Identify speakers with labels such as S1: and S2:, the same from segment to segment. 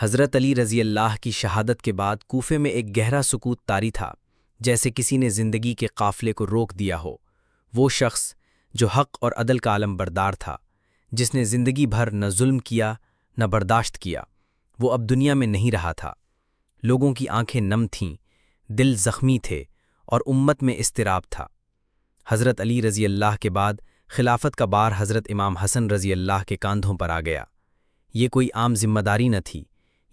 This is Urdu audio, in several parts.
S1: حضرت علی رضی اللہ کی شہادت کے بعد کوفے میں ایک گہرا سکوت طاری تھا، جیسے کسی نے زندگی کے قافلے کو روک دیا ہو۔ وہ شخص جو حق اور عدل کا علم بردار تھا، جس نے زندگی بھر نہ ظلم کیا نہ برداشت کیا، وہ اب دنیا میں نہیں رہا تھا۔ لوگوں کی آنکھیں نم تھیں، دل زخمی تھے اور امت میں اضطراب تھا۔ حضرت علی رضی اللہ کے بعد خلافت کا بار حضرت امام حسن رضی اللہ کے کاندھوں پر آ گیا۔ یہ کوئی عام ذمہ داری نہ تھی،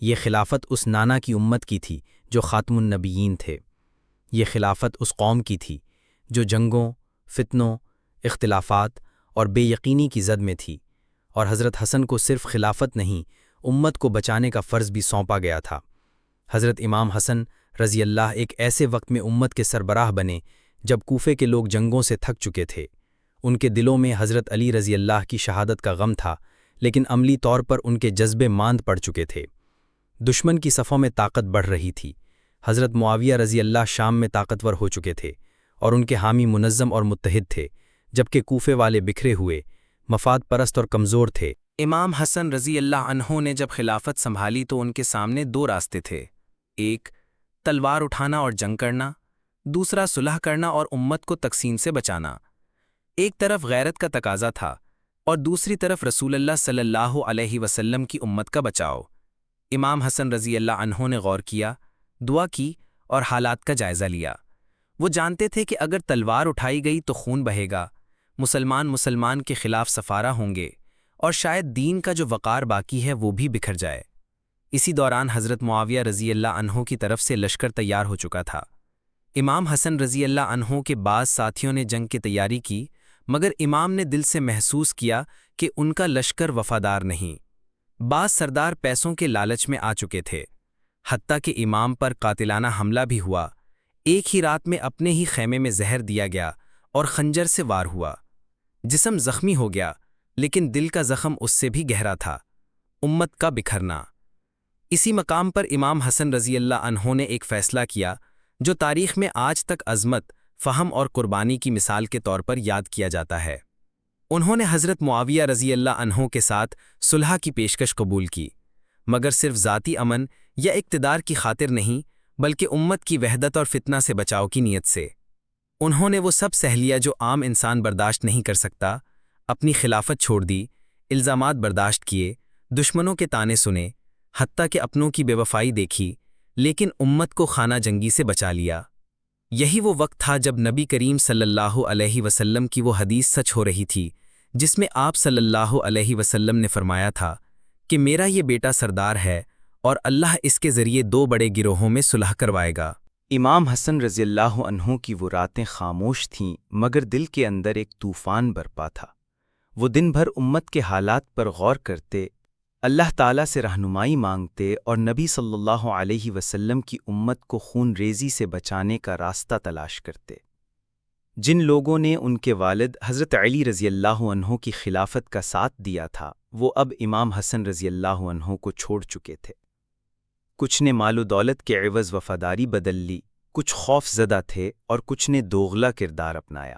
S1: یہ خلافت اس نانا کی امت کی تھی جو خاتم النبیین تھے۔ یہ خلافت اس قوم کی تھی جو جنگوں، فتنوں، اختلافات اور بے یقینی کی زد میں تھی، اور حضرت حسن کو صرف خلافت نہیں، امت کو بچانے کا فرض بھی سونپا گیا تھا۔ حضرت امام حسن رضی اللہ ایک ایسے وقت میں امت کے سربراہ بنے جب کوفے کے لوگ جنگوں سے تھک چکے تھے۔ ان کے دلوں میں حضرت علی رضی اللہ کی شہادت کا غم تھا، لیکن عملی طور پر ان کے جذبے ماند پڑ چکے تھے۔ دشمن کی صفوں میں طاقت بڑھ رہی تھی۔ حضرت معاویہ رضی اللہ شام میں طاقتور ہو چکے تھے اور ان کے حامی منظم اور متحد تھے، جبکہ کوفے والے بکھرے ہوئے، مفاد پرست اور کمزور تھے۔ امام حسن رضی اللہ عنہ نے جب خلافت سنبھالی تو ان کے سامنے دو راستے تھے، ایک تلوار اٹھانا اور جنگ کرنا، دوسرا صلح کرنا اور امت کو تقسیم سے بچانا۔ ایک طرف غیرت کا تقاضا تھا اور دوسری طرف رسول اللہ صلی اللہ علیہ وسلم کی امت کا بچاؤ۔ امام حسن رضی اللہ عنہ نے غور کیا، دعا کی اور حالات کا جائزہ لیا۔ وہ جانتے تھے کہ اگر تلوار اٹھائی گئی تو خون بہے گا، مسلمان کے خلاف سفارہ ہوں گے، اور شاید دین کا جو وقار باقی ہے وہ بھی بکھر جائے۔ اسی دوران حضرت معاویہ رضی اللہ عنہ کی طرف سے لشکر تیار ہو چکا تھا۔ امام حسن رضی اللہ عنہ کے بعض ساتھیوں نے جنگ کی تیاری کی، مگر امام نے دل سے محسوس کیا کہ ان کا لشکر وفادار نہیں۔ بعض سردار پیسوں کے لالچ میں آ چکے تھے، حتیٰ کہ امام پر قاتلانہ حملہ بھی ہوا۔ ایک ہی رات میں اپنے ہی خیمے میں زہر دیا گیا اور خنجر سے وار ہوا۔ جسم زخمی ہو گیا، لیکن دل کا زخم اس سے بھی گہرا تھا، امت کا بکھرنا۔ اسی مقام پر امام حسن رضی اللہ عنہ نے ایک فیصلہ کیا جو تاریخ میں آج تک عظمت، فہم اور قربانی کی مثال کے طور پر یاد کیا جاتا ہے۔ انہوں نے حضرت معاویہ رضی اللہ عنہ کے ساتھ صلح کی پیشکش قبول کی، مگر صرف ذاتی امن یا اقتدار کی خاطر نہیں، بلکہ امت کی وحدت اور فتنہ سے بچاؤ کی نیت سے۔ انہوں نے وہ سب سہلیہ جو عام انسان برداشت نہیں کر سکتا، اپنی خلافت چھوڑ دی، الزامات برداشت کیے، دشمنوں کے طعنے سنے، حتیٰ کہ اپنوں کی بے وفائی دیکھی، لیکن امت کو خانہ جنگی سے بچا لیا۔ یہی وہ وقت تھا جب نبی کریم صلی اللہ علیہ وسلم کی وہ حدیث سچ ہو رہی تھی جس میں آپ صلی اللہ علیہ وسلم نے فرمایا تھا کہ میرا یہ بیٹا سردار ہے اور اللہ اس کے ذریعے دو بڑے گروہوں میں صلح کروائے گا۔
S2: امام حسن رضی اللہ عنہ کی وہ راتیں خاموش تھیں، مگر دل کے اندر ایک طوفان برپا تھا۔ وہ دن بھر امت کے حالات پر غور کرتے، اللہ تعالیٰ سے رہنمائی مانگتے اور نبی صلی اللہ علیہ وسلم کی امت کو خون ریزی سے بچانے کا راستہ تلاش کرتے۔ جن لوگوں نے ان کے والد حضرت علی رضی اللہ عنہ کی خلافت کا ساتھ دیا تھا، وہ اب امام حسن رضی اللہ عنہ کو چھوڑ چکے تھے۔ کچھ نے مال و دولت کے عوض وفاداری بدل لی، کچھ خوف زدہ تھے اور کچھ نے دوغلا کردار اپنایا۔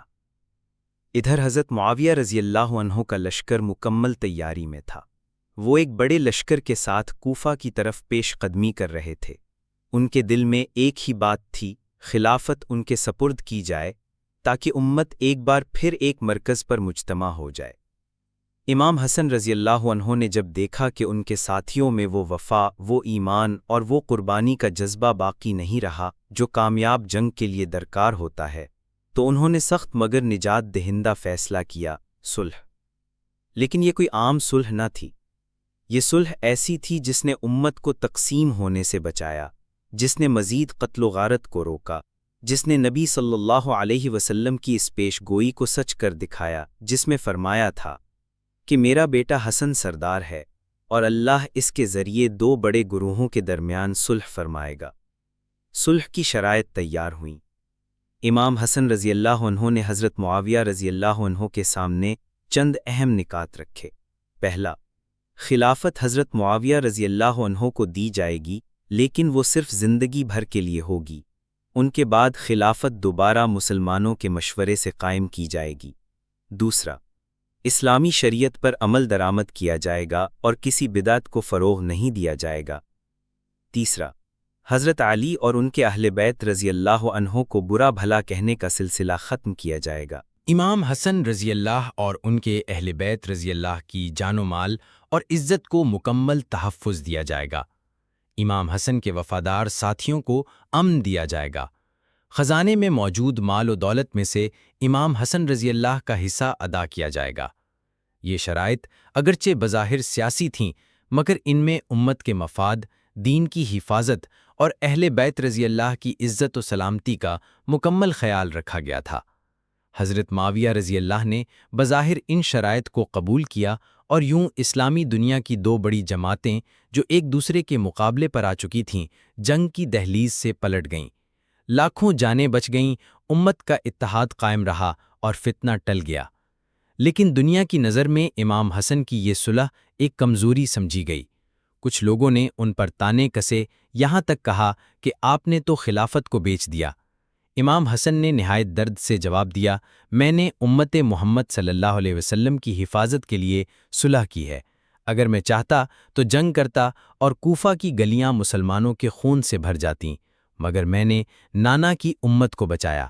S2: ادھر حضرت معاویہ رضی اللہ عنہ کا لشکر مکمل تیاری میں تھا۔ وہ ایک بڑے لشکر کے ساتھ کوفہ کی طرف پیش قدمی کر رہے تھے۔ ان کے دل میں ایک ہی بات تھی، خلافت ان کے سپرد کی جائے تاکہ امت ایک بار پھر ایک مرکز پر مجتمع ہو جائے۔ امام حسن رضی اللہ عنہ نے جب دیکھا کہ ان کے ساتھیوں میں وہ وفا، وہ ایمان اور وہ قربانی کا جذبہ باقی نہیں رہا جو کامیاب جنگ کے لیے درکار ہوتا ہے، تو انہوں نے سخت مگر نجات دہندہ فیصلہ کیا، صلح۔ لیکن یہ کوئی عام صلح نہ تھی، یہ صلح ایسی تھی جس نے امت کو تقسیم ہونے سے بچایا، جس نے مزید قتل و غارت کو روکا، جس نے نبی صلی اللہ علیہ وسلم کی اس پیش گوئی کو سچ کر دکھایا جس میں فرمایا تھا کہ میرا بیٹا حسن سردار ہے اور اللہ اس کے ذریعے دو بڑے گروہوں کے درمیان صلح فرمائے گا۔ صلح کی شرائط تیار ہوئیں۔ امام حسن رضی اللہ عنہ نے حضرت معاویہ رضی اللہ عنہ کے سامنے چند اہم نکات رکھے۔ پہلا، خلافت حضرت معاویہ رضی اللہ عنہ کو دی جائے گی، لیکن وہ صرف زندگی بھر کے لیے ہوگی۔ ان کے بعد خلافت دوبارہ مسلمانوں کے مشورے سے قائم کی جائے گی۔ دوسرا، اسلامی شریعت پر عمل درآمد کیا جائے گا اور کسی بدعت کو فروغ نہیں دیا جائے گا۔ تیسرا، حضرت علی اور ان کے اہل بیت رضی اللہ عنہ کو برا بھلا کہنے کا سلسلہ ختم کیا جائے گا۔
S1: امام حسن رضی اللہ اور ان کے اہل بیت رضی اللہ کی جان و مال اور عزت کو مکمل تحفظ دیا جائے گا۔ امام حسن کے وفادار ساتھیوں کو امن دیا جائے گا۔ خزانے میں موجود مال و دولت میں سے امام حسن رضی اللہ کا حصہ ادا کیا جائے گا۔ یہ شرائط اگرچہ بظاہر سیاسی تھیں، مگر ان میں امت کے مفاد، دین کی حفاظت اور اہل بیت رضی اللہ کی عزت و سلامتی کا مکمل خیال رکھا گیا تھا۔ حضرت معاویہ رضی اللہ نے بظاہر ان شرائط کو قبول کیا اور یوں اسلامی دنیا کی دو بڑی جماعتیں جو ایک دوسرے کے مقابلے پر آ چکی تھیں، جنگ کی دہلیز سے پلٹ گئیں۔ لاکھوں جانیں بچ گئیں، امت کا اتحاد قائم رہا اور فتنہ ٹل گیا۔ لیکن دنیا کی نظر میں امام حسن کی یہ صلح ایک کمزوری سمجھی گئی۔ کچھ لوگوں نے ان پر تانے کسے، یہاں تک کہا کہ آپ نے تو خلافت کو بیچ دیا۔ امام حسن نے نہایت درد سے جواب دیا، میں نے امت محمد صلی اللہ علیہ وسلم کی حفاظت کے لیے صلح کی ہے۔ اگر میں چاہتا تو جنگ کرتا اور کوفہ کی گلیاں مسلمانوں کے خون سے بھر جاتیں، مگر میں نے نانا کی امت کو بچایا۔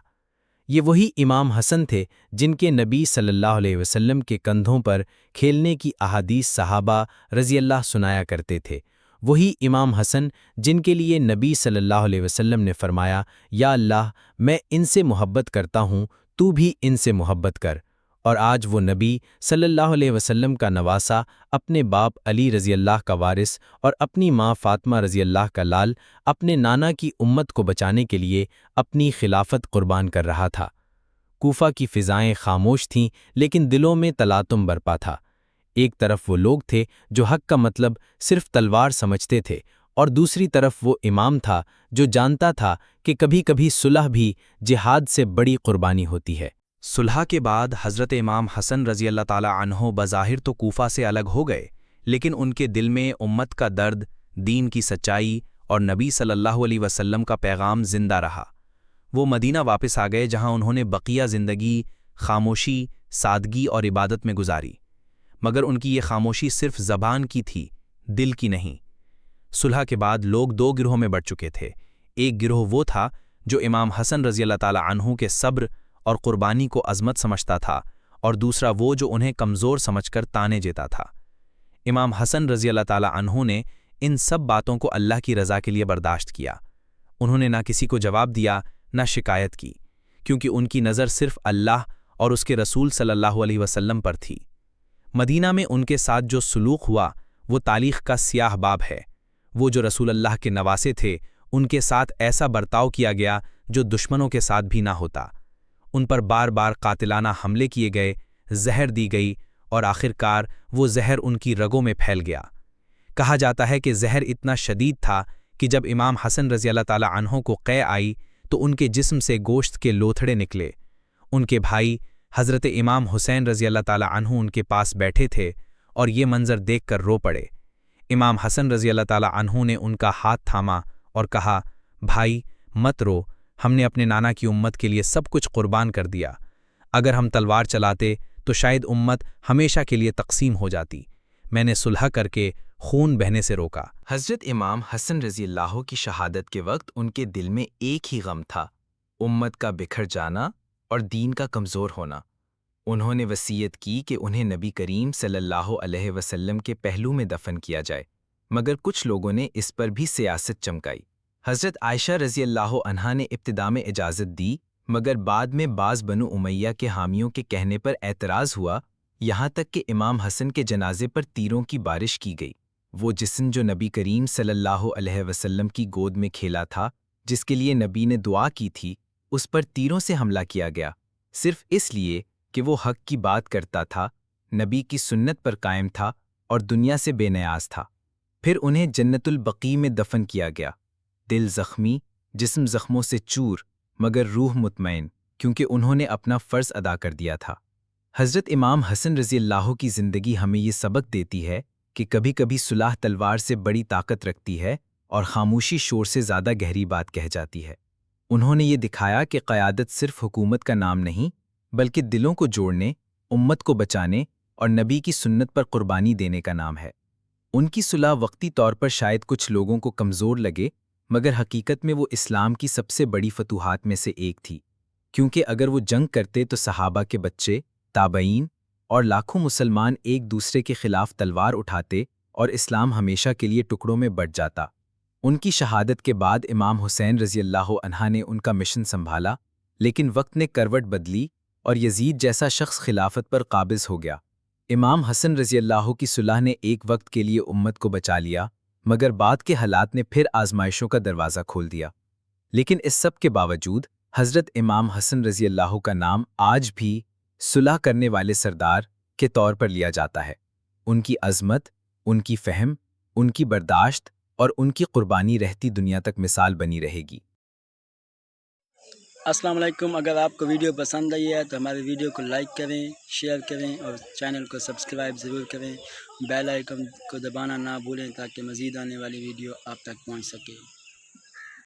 S1: یہ وہی امام حسن تھے جن کے نبی صلی اللہ علیہ وسلم کے کندھوں پر کھیلنے کی احادیث صحابہ رضی اللہ سنایا کرتے تھے۔ وہی امام حسن جن کے لیے نبی صلی اللہ علیہ وسلم نے فرمایا، یا اللہ میں ان سے محبت کرتا ہوں، تو بھی ان سے محبت کر۔ اور آج وہ نبی صلی اللہ علیہ وسلم کا نواسا، اپنے باپ علی رضی اللہ کا وارث اور اپنی ماں فاطمہ رضی اللہ کا لال، اپنے نانا کی امت کو بچانے کے لیے اپنی خلافت قربان کر رہا تھا۔ کوفہ کی فضائیں خاموش تھیں، لیکن دلوں میں تلاطم برپا تھا۔ ایک طرف وہ لوگ تھے جو حق کا مطلب صرف تلوار سمجھتے تھے، اور دوسری طرف وہ امام تھا جو جانتا تھا کہ کبھی کبھی صلح بھی جہاد سے بڑی قربانی ہوتی ہے۔
S2: صلح کے بعد حضرت امام حسن رضی اللہ تعالی عنہ بظاہر تو کوفہ سے الگ ہو گئے، لیکن ان کے دل میں امت کا درد، دین کی سچائی اور نبی صلی اللہ علیہ وسلم کا پیغام زندہ رہا۔ وہ مدینہ واپس آ گئے، جہاں انہوں نے بقیہ زندگی خاموشی، سادگی اور عبادت میں گزاری، مگر ان کی یہ خاموشی صرف زبان کی تھی، دل کی نہیں۔ صلح کے بعد لوگ دو گروہوں میں بٹ چکے تھے۔ ایک گروہ وہ تھا جو امام حسن رضی اللہ تعالی عنہ کے صبر اور قربانی کو عظمت سمجھتا تھا، اور دوسرا وہ جو انہیں کمزور سمجھ کر تانے دیتا تھا۔ امام حسن رضی اللہ تعالی عنہ نے ان سب باتوں کو اللہ کی رضا کے لیے برداشت کیا۔ انہوں نے نہ کسی کو جواب دیا، نہ شکایت کی، کیونکہ ان کی نظر صرف اللہ اور اس کے رسول صلی اللہ علیہ وسلم پر تھی۔ مدینہ میں ان کے ساتھ جو سلوک ہوا وہ تاریخ کا سیاہ باب ہے۔ وہ جو رسول اللہ کے نواسے تھے، ان کے ساتھ ایسا برتاؤ کیا گیا جو دشمنوں کے ساتھ بھی نہ ہوتا۔ ان پر بار بار قاتلانہ حملے کیے گئے، زہر دی گئی، اور آخرکار وہ زہر ان کی رگوں میں پھیل گیا۔ کہا جاتا ہے کہ زہر اتنا شدید تھا کہ جب امام حسن رضی اللہ تعالی عنہ کو قے آئی تو ان کے جسم سے گوشت کے لوتھڑے نکلے۔ ان کے بھائی حضرت امام حسین رضی اللہ تعالی عنہ ان کے پاس بیٹھے تھے اور یہ منظر دیکھ کر رو پڑے۔ امام حسن رضی اللہ تعالی عنہ نے ان کا ہاتھ تھاما اور کہا، بھائی مت رو، ہم نے اپنے نانا کی امت کے لیے سب کچھ قربان کر دیا۔ اگر ہم تلوار چلاتے تو شاید امت ہمیشہ کے لیے تقسیم ہو جاتی۔ میں نے صلح کر کے خون بہنے سے روکا۔
S1: حضرت امام حسن رضی اللہ کی شہادت کے وقت ان کے دل میں ایک ہی غم تھا، امت کا بکھر جانا اور دین کا کمزور ہونا۔ انہوں نے وصیت کی کہ انہیں نبی کریم صلی اللہ علیہ وسلم کے پہلو میں دفن کیا جائے، مگر کچھ لوگوں نے اس پر بھی سیاست چمکائی۔ حضرت عائشہ رضی اللہ عنہا نے ابتدا میں اجازت دی، مگر بعد میں بعض بنو امیہ کے حامیوں کے کہنے پر اعتراض ہوا، یہاں تک کہ امام حسن کے جنازے پر تیروں کی بارش کی گئی۔ وہ جسم جو نبی کریم صلی اللہ علیہ وسلم کی گود میں کھیلا تھا، جس کے لیے نبی نے دعا کی تھی، اس پر تیروں سے حملہ کیا گیا، صرف اس لیے کہ وہ حق کی بات کرتا تھا، نبی کی سنت پر قائم تھا اور دنیا سے بے نیاز تھا۔ پھر انہیں جنت البقیع میں دفن کیا گیا، دل زخمی، جسم زخموں سے چور، مگر روح مطمئن، کیونکہ انہوں نے اپنا فرض ادا کر دیا تھا۔ حضرت امام حسن رضی اللہ کی زندگی ہمیں یہ سبق دیتی ہے کہ کبھی کبھی صلح تلوار سے بڑی طاقت رکھتی ہے اور خاموشی شور سے زیادہ گہری بات کہہ جاتی ہے۔ انہوں نے یہ دکھایا کہ قیادت صرف حکومت کا نام نہیں، بلکہ دلوں کو جوڑنے، امت کو بچانے اور نبی کی سنت پر قربانی دینے کا نام ہے۔ ان کی صلح وقتی طور پر شاید کچھ لوگوں کو کمزور لگے، مگر حقیقت میں وہ اسلام کی سب سے بڑی فتوحات میں سے ایک تھی، کیونکہ اگر وہ جنگ کرتے تو صحابہ کے بچے، تابعین اور لاکھوں مسلمان ایک دوسرے کے خلاف تلوار اٹھاتے اور اسلام ہمیشہ کے لیے ٹکڑوں میں بٹ جاتا۔ ان کی شہادت کے بعد امام حسین رضی اللہ عنہ نے ان کا مشن سنبھالا، لیکن وقت نے کروٹ بدلی اور یزید جیسا شخص خلافت پر قابض ہو گیا۔ امام حسن رضی اللہ کی صلح نے ایک وقت کے لیے امت کو بچا لیا، مگر بعد کے حالات نے پھر آزمائشوں کا دروازہ کھول دیا۔ لیکن اس سب کے باوجود حضرت امام حسن رضی اللہ کا نام آج بھی صلح کرنے والے سردار کے طور پر لیا جاتا ہے۔ ان کی عظمت، ان کی فہم، ان کی برداشت اور ان کی قربانی رہتی دنیا تک مثال بنی رہے گی۔
S3: السلام علیکم، اگر آپ کو ویڈیو پسند آئی ہے تو ہمارے ویڈیو کو لائک کریں، شیئر کریں اور چینل کو سبسکرائب ضرور کریں۔ بیل آئیکن کو دبانا نہ بھولیں تاکہ مزید آنے والی ویڈیو آپ تک پہنچ سکے۔